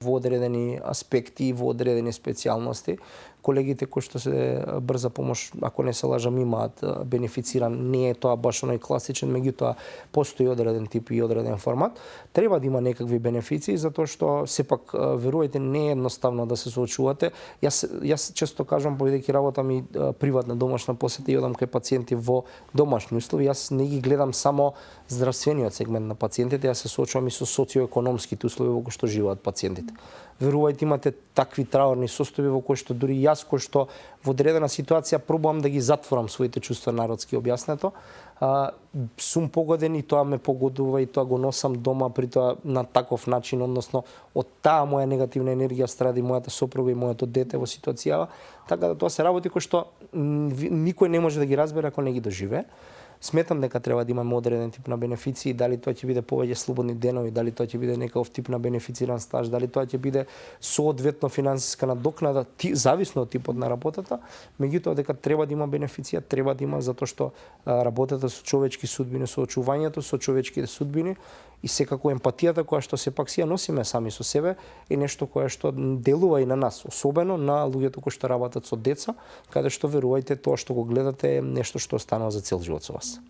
во одредени аспекти, во одредени специјалности. Колегите кои што се брза помош, ако не се лажам, имаат бенефициран, не е тоа баш оној класичен, меѓутоа постои одреден тип и одреден формат. Треба да има некакви бенефиции, затоа што сепак верувајте не е едноставно да се соочувате. Јас често кажам, бидејќи работам и приватна домашна посета и одам кај пациенти во домашни услови, јас не ги гледам само здравствениот сегмент на пациентите, јас се соочувам и со социоекономските услови во кои што живеат пациентите. Верувајте, имате такви траурни состојби во кои што дури јас, кој што во одредена ситуација пробувам да ги затворам своите чувства, народски објаснето, сум погоден и тоа ме погодува и тоа го носам дома, при тоа на таков начин, односно од таа моја негативна енергија стради мојата сопруга и моето дете во ситуацијава, така да тоа се работи кои што никој не може да ги разбере ако не ги доживее. Сметам дека треба да имаме одреден тип на бенефиции, дали тоа ќе биде повеќе слободни денови, дали тоа ќе биде некаков тип на бенефициран стаж, дали тоа ќе биде соодветно финансиска надокнада, зависно од типот на работата, меѓутоа дека треба да има бенефиција, треба да има, затоа што работата со човечки судбини, со очувањето со човечките судбини и секако емпатијата која што сепак си ја носиме сами со себе е нешто кое што делува и на нас, особено на луѓето кои што работат со деца, каде што верувајте тоа што го гледате е нешто што останува за цел живот со вас.